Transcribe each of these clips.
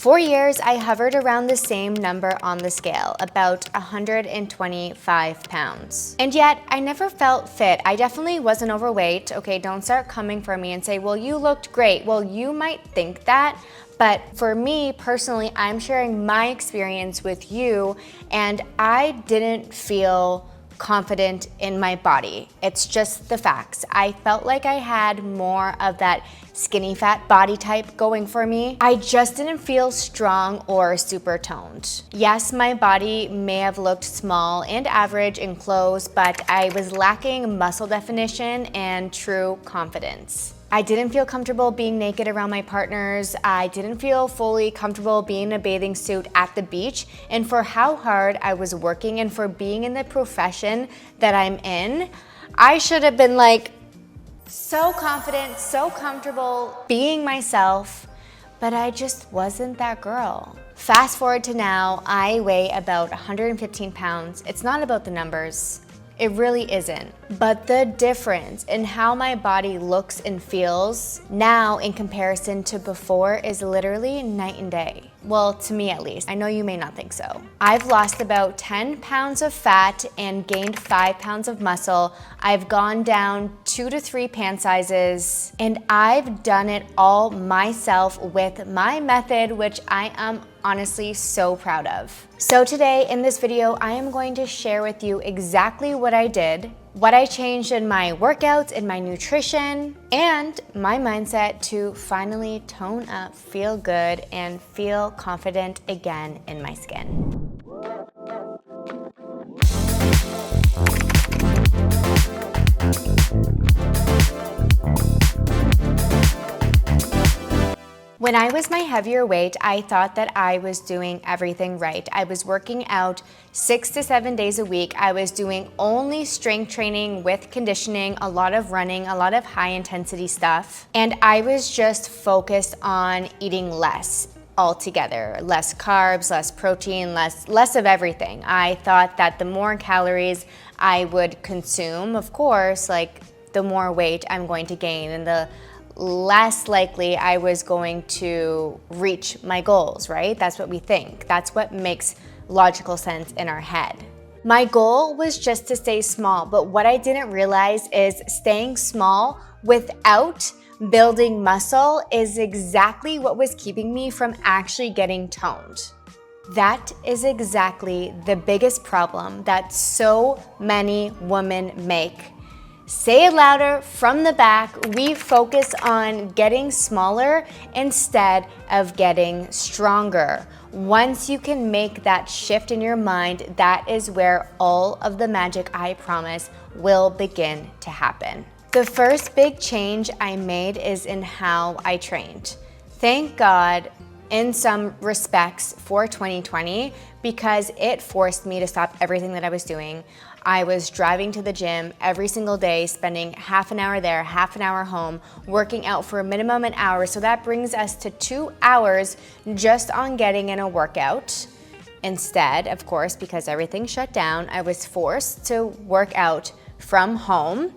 For years, I hovered around the same number on the scale, about 125 pounds. And yet, I never felt fit. I definitely wasn't overweight. Okay, don't start coming for me and say, well, you looked great. Well, you might think that, but for me personally, I'm sharing my experience with you, and I didn't feel confident in my body. It's just the facts. I felt like I had more of that skinny fat body type going for me. I just didn't feel strong or super toned. Yes, my body may have looked small and average in clothes, but I was lacking muscle definition and true confidence. I didn't feel comfortable being naked around my partners. I didn't feel fully comfortable being in a bathing suit at the beach. And for how hard I was working and for being in the profession that I'm in, I should have been like so confident, so comfortable being myself, but I just wasn't that girl. Fast forward to now, I weigh about 115 pounds. It's not about the numbers. It really isn't. But the difference in how my body looks and feels now in comparison to before is literally night and day. Well, to me at least. I know you may not think so. I've lost about 10 pounds of fat and gained 5 pounds of muscle. I've gone down 2 to 3 pant sizes, and I've done it all myself with my method, which I am honestly so proud of. So today in this video, I am going to share with you exactly what I did, what I changed in my workouts, in my nutrition, and my mindset to finally tone up, feel good, and feel confident again in my skin. When I was my heavier weight, I thought that I was doing everything right. I was working out 6 to 7 days a week. I was doing only strength training with conditioning, a lot of running, a lot of high intensity stuff. And I was just focused on eating less altogether. Less carbs, less protein, less of everything. I thought that the more calories I would consume, of course, like the more weight I'm going to gain, and the less likely I was going to reach my goals, right? That's what we think. That's what makes logical sense in our head. My goal was just to stay small, but what I didn't realize is staying small without building muscle is exactly what was keeping me from actually getting toned. That is exactly the biggest problem that so many women make. Say it louder from the back. We focus on getting smaller instead of getting stronger. Once you can make that shift in your mind, that is where all of the magic, I promise, will begin to happen. The first big change I made is in how I trained. Thank God, in some respects, for 2020, because it forced me to stop everything that I was doing. I was driving to the gym every single day, spending half an hour there, half an hour home, working out for a minimum an hour. So that brings us to 2 hours just on getting in a workout. Instead, of course, because everything shut down, I was forced to work out from home.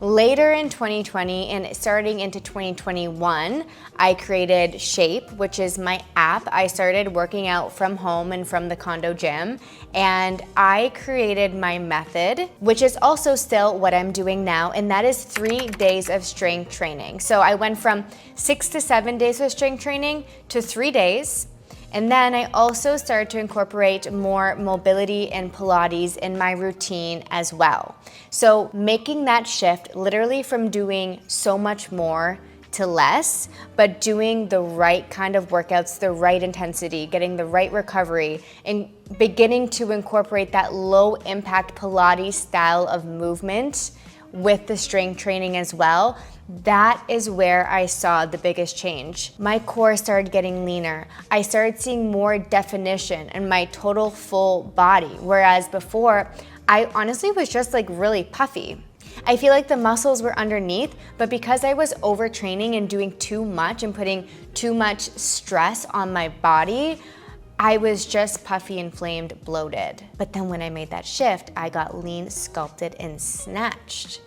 Later in 2020 and starting into 2021, I created Shape, which is my app. I started working out from home and from the condo gym, and I created my method, which is also still what I'm doing now, and that is 3 days of strength training. So I went from 6 to 7 days of strength training to 3 days. And then I also started to incorporate more mobility and Pilates in my routine as well. So making that shift literally from doing so much more to less, but doing the right kind of workouts, the right intensity, getting the right recovery, and beginning to incorporate that low impact Pilates style of movement with the strength training as well. That is where I saw the biggest change. My core started getting leaner. I started seeing more definition in my total full body, whereas before, I honestly was just like really puffy. I feel like the muscles were underneath, but because I was overtraining and doing too much and putting too much stress on my body, I was just puffy, inflamed, bloated. But then when I made that shift, I got lean, sculpted, and snatched.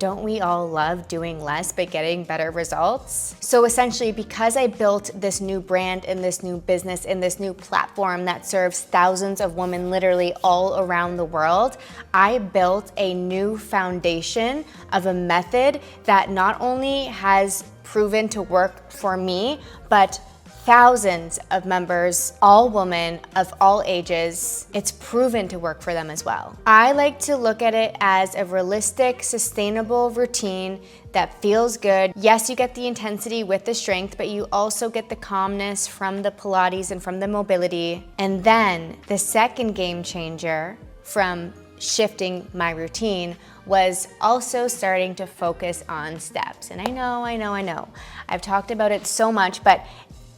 don't we all love doing less but getting better results? So essentially, because I built this new brand and this new business and this new platform that serves thousands of women literally all around the world, I built a new foundation of a method that not only has proven to work for me, but thousands of members, all women of all ages, it's proven to work for them as well. I like to look at it as a realistic, sustainable routine that feels good. Yes, you get the intensity with the strength, but you also get the calmness from the Pilates and from the mobility. And then the second game changer from shifting my routine was also starting to focus on steps. And I know. I've talked about it so much, but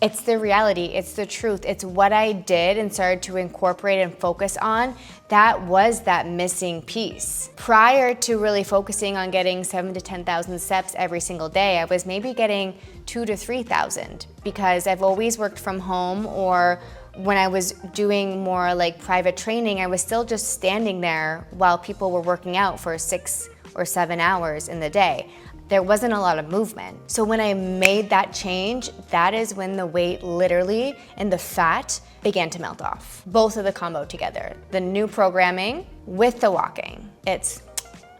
it's the reality, it's the truth, it's what I did and started to incorporate and focus on. That was that missing piece. Prior to really focusing on getting 7,000 to 10,000 steps every single day, I was maybe getting 2,000 to 3,000 because I've always worked from home, or when I was doing more like private training, I was still just standing there while people were working out for 6 or 7 hours in the day. There wasn't a lot of movement. So when I made that change, that is when the weight literally and the fat began to melt off. Both of the combo together. The new programming with the walking. It's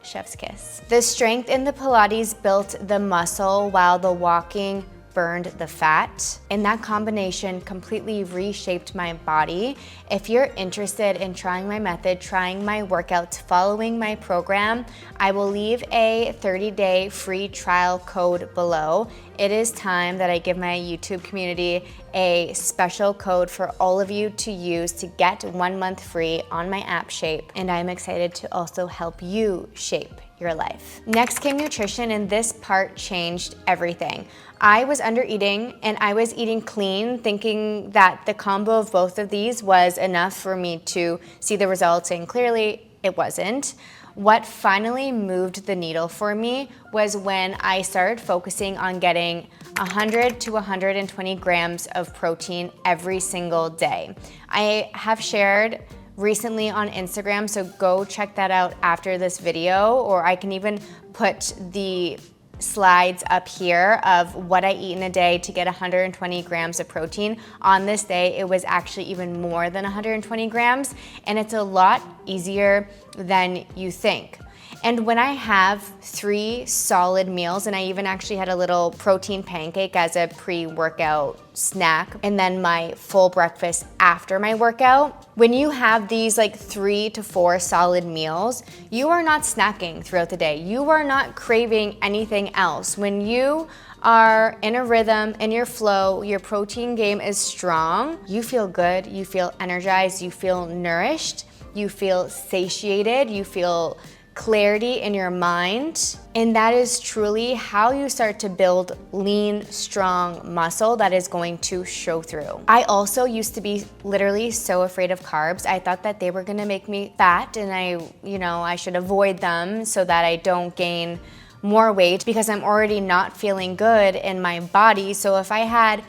chef's kiss. The strength in the Pilates built the muscle while the walking burned the fat, and that combination completely reshaped my body. If you're interested in trying my method, trying my workouts, following my program, I will leave a 30-day free trial code below. It is time that I give my YouTube community a special code for all of you to use to get 1 month free on my app Shape, and I'm excited to also help you shape your life. Next came nutrition, and this part changed everything. I was under eating and I was eating clean, thinking that the combo of both of these was enough for me to see the results, and clearly it wasn't. What finally moved the needle for me was when I started focusing on getting 100 to 120 grams of protein every single day. I have shared recently on Instagram, so go check that out after this video, or I can even put the slides up here of what I eat in a day to get 120 grams of protein. On this day, it was actually even more than 120 grams, and it's a lot easier than you think. And when I have 3 solid meals, and I even actually had a little protein pancake as a pre-workout snack, and then my full breakfast after my workout, when you have these like 3 to 4 solid meals, you are not snacking throughout the day. You are not craving anything else. When you are in a rhythm, in your flow, your protein game is strong, you feel good, you feel energized, you feel nourished, you feel satiated, you feel clarity in your mind, and that is truly how you start to build lean, strong muscle that is going to show through. I also used to be literally so afraid of carbs. I thought that they were gonna make me fat, and I should avoid them so that I don't gain more weight because I'm already not feeling good in my body. So if I had,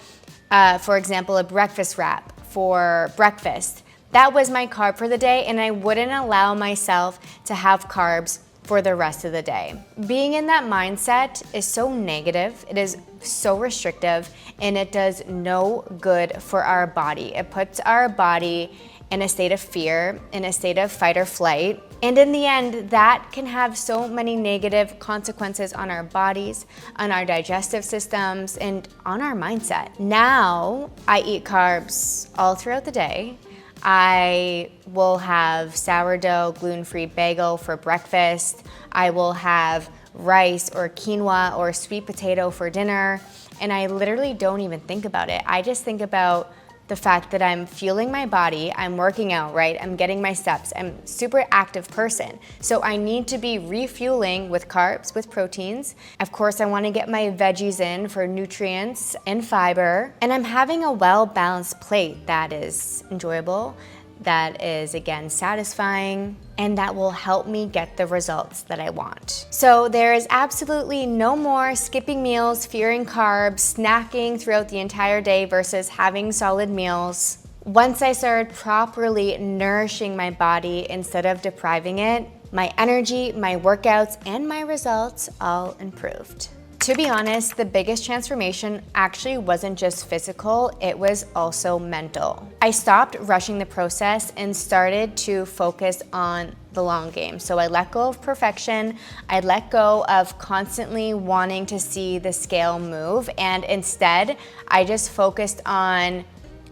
for example, a breakfast wrap for breakfast, that was my carb for the day, and I wouldn't allow myself to have carbs for the rest of the day. Being in that mindset is so negative, it is so restrictive, and it does no good for our body. It puts our body in a state of fear, in a state of fight or flight, and in the end, that can have so many negative consequences on our bodies, on our digestive systems, and on our mindset. Now, I eat carbs all throughout the day. I will have sourdough gluten-free bagel for breakfast. I will have rice or quinoa or sweet potato for dinner. And I literally don't even think about it. I just think about the fact that I'm fueling my body, I'm working out, right? I'm getting my steps, I'm a super active person. So I need to be refueling with carbs, with proteins. Of course, I wanna get my veggies in for nutrients and fiber. And I'm having a well-balanced plate that is enjoyable, that is, again, satisfying, and that will help me get the results that I want. So there is absolutely no more skipping meals, fearing carbs, snacking throughout the entire day versus having solid meals. Once I started properly nourishing my body instead of depriving it, My energy, my workouts, and my results all improved. To be honest, the biggest transformation actually wasn't just physical, it was also mental. I stopped rushing the process and started to focus on the long game. So I let go of perfection, I let go of constantly wanting to see the scale move, and instead, I just focused on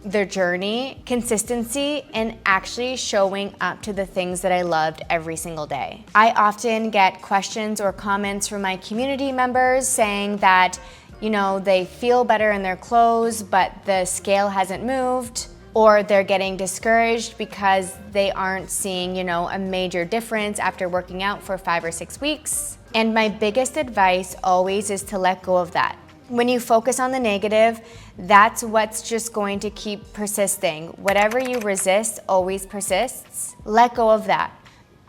the journey, consistency, and actually showing up to the things that I loved every single day. I often get questions or comments from my community members saying that, they feel better in their clothes, but the scale hasn't moved, or they're getting discouraged because they aren't seeing, a major difference after working out for 5 or 6 weeks. And my biggest advice always is to let go of that. When you focus on the negative, that's what's just going to keep persisting. Whatever you resist always persists. Let go of that.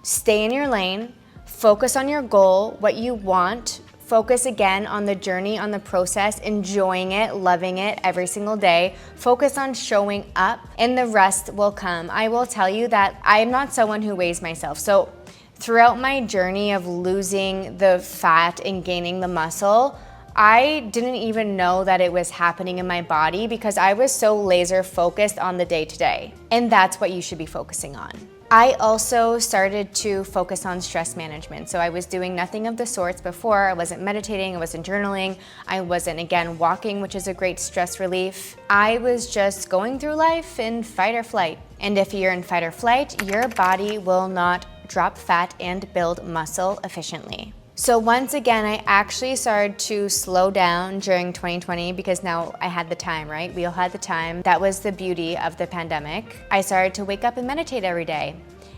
Stay in your lane, focus on your goal, what you want, focus again on the journey, on the process, enjoying it, loving it every single day. Focus on showing up, and the rest will come. I will tell you that I'm not someone who weighs myself. So throughout my journey of losing the fat and gaining the muscle, I didn't even know that it was happening in my body because I was so laser focused on the day-to-day. And that's what you should be focusing on. I also started to focus on stress management. So I was doing nothing of the sorts before. I wasn't meditating, I wasn't journaling, I wasn't, again, walking, which is a great stress relief. I was just going through life in fight or flight. And if you're in fight or flight, your body will not drop fat and build muscle efficiently. So once again, I actually started to slow down during 2020 because now I had the time, right? We all had the time. That was the beauty of the pandemic. I started to wake up and meditate every day.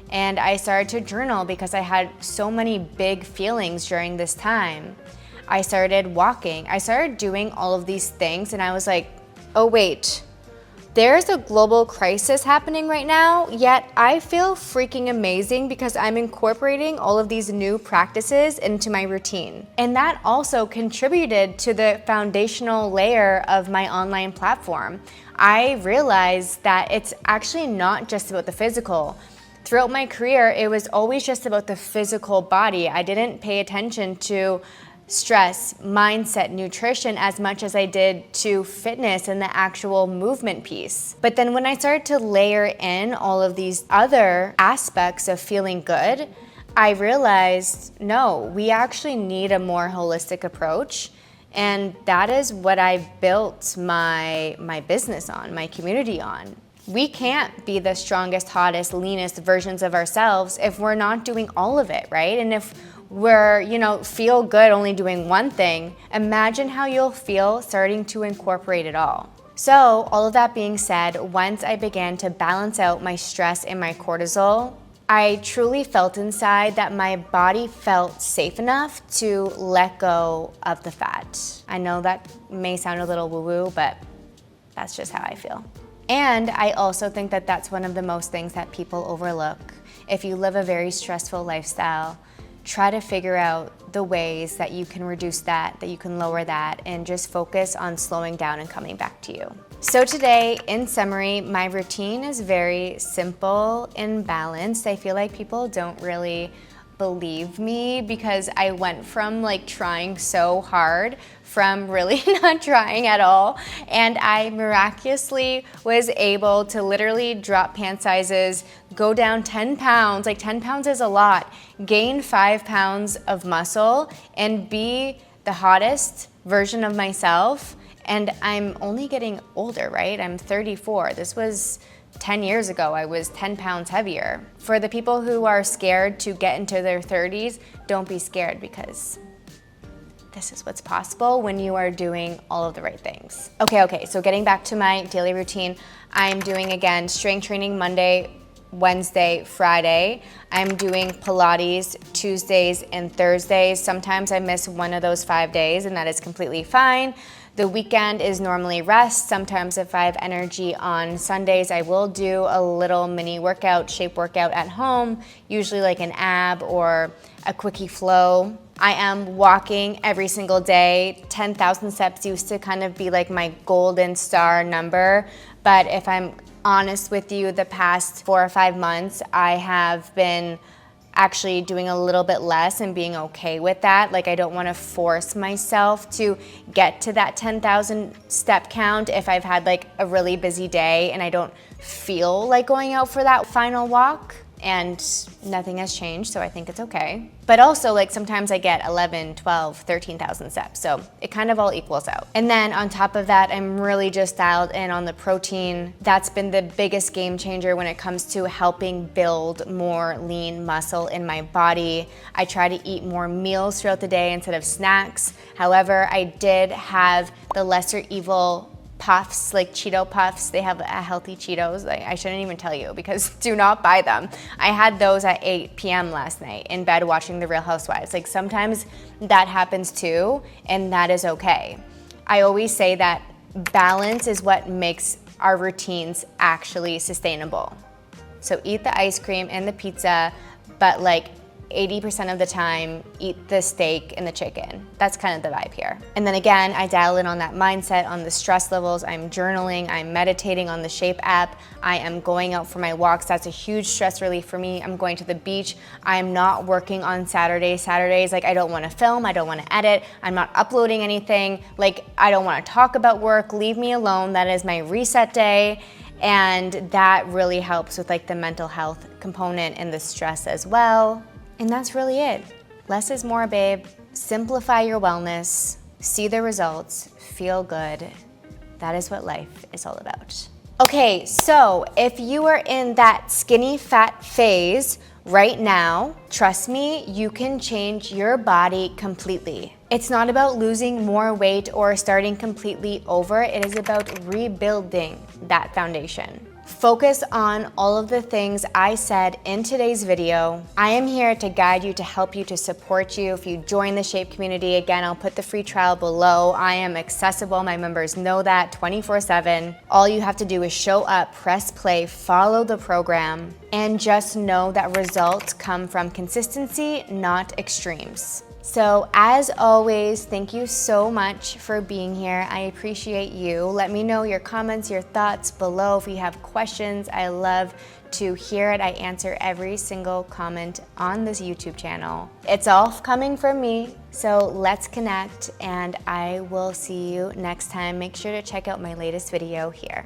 And I started to journal because I had so many big feelings during this time. I started walking. I started doing all of these things and I was like, oh wait, there's a global crisis happening right now, yet I feel freaking amazing because I'm incorporating all of these new practices into my routine. And that also contributed to the foundational layer of my online platform. I realized that it's actually not just about the physical. Throughout my career, it was always just about the physical body. I didn't pay attention to stress, mindset, nutrition as much as I did to fitness and the actual movement piece. But then when I started to layer in all of these other aspects of feeling good, I realized, no, we actually need a more holistic approach. And that is what I built my business on, my community on. We can't be the strongest, hottest, leanest versions of ourselves if we're not doing all of it, right? And if we're, feel good only doing one thing, imagine how you'll feel starting to incorporate it all. So all of that being said, once I began to balance out my stress and my cortisol, I truly felt inside that my body felt safe enough to let go of the fat. I know that may sound a little woo-woo, but that's just how I feel. And I also think that that's one of the most things that people overlook. If you live a very stressful lifestyle, try to figure out the ways that you can reduce that you can lower that, and just focus on slowing down and coming back to you. So today, in summary, my routine is very simple and balanced. I feel like people don't really believe me because I went from trying so hard from really not trying at all, and I miraculously was able to literally drop pant sizes, go down 10 pounds, 10 pounds is a lot, gain 5 pounds of muscle, and be the hottest version of myself. And I'm only getting older, right? I'm 34. This was 10 years ago, I was 10 pounds heavier. For the people who are scared to get into their 30s, don't be scared because this is what's possible when you are doing all of the right things. Okay, so getting back to my daily routine, I'm doing, again, strength training Monday, Wednesday, Friday. I'm doing Pilates Tuesdays and Thursdays. Sometimes I miss one of those 5 days, and that is completely fine. The weekend is normally rest. Sometimes if I have energy on Sundays, I will do a little mini workout, shape workout at home, usually like an ab or a quickie flow. I am walking every single day. 10,000 steps used to kind of be like my golden star number. But if I'm honest with you, the past 4 or 5 months, I have been actually doing a little bit less and being okay with that. Like, I don't want to force myself to get to that 10,000 step count if I've had like a really busy day and I don't feel like going out for that final walk. And nothing has changed, so I think it's okay. But also, like, sometimes I get 11, 12, 13,000 steps, so it kind of all equals out. And then on top of that, I'm really just dialed in on the protein. That's been the biggest game changer when it comes to helping build more lean muscle in my body. I try to eat more meals throughout the day instead of snacks. However, I did have the lesser evil puffs, like Cheeto puffs. They have a healthy Cheetos. I shouldn't even tell you because do not buy them. I had those at 8 p.m. last night in bed watching The Real Housewives. Like, sometimes that happens too, and that is okay. I always say that balance is what makes our routines actually sustainable. So eat the ice cream and the pizza, but like 80% of the time, eat the steak and the chicken. That's kind of the vibe here. And then again, I dial in on that mindset, on the stress levels. I'm journaling, I'm meditating on the Shape app. I am going out for my walks. That's a huge stress relief for me. I'm going to the beach. I'm not working on Saturdays. Saturdays, like, I don't want to film, I don't want to edit, I'm not uploading anything. Like, I don't want to talk about work. Leave me alone. That is my reset day. And that really helps with like the mental health component and the stress as well. And that's really it. Less is more, babe. Simplify your wellness, see the results, feel good. That is what life is all about. Okay, so if you are in that skinny fat phase right now, trust me, you can change your body completely. It's not about losing more weight or starting completely over. It is about rebuilding that foundation. Focus on all of the things I said in today's video. I am here to guide you, to help you, to support you. If you join the Shape community, again, I'll put the free trial below. I am accessible. My members know that 24/7. All you have to do is show up, press play, follow the program, and just know that results come from consistency, not extremes. So as always, thank you so much for being here. I appreciate you. Let me know your comments, your thoughts below. If you have questions, I love to hear it. I answer every single comment on this YouTube channel. It's all coming from me, so let's connect, and I will see you next time. Make sure to check out my latest video here.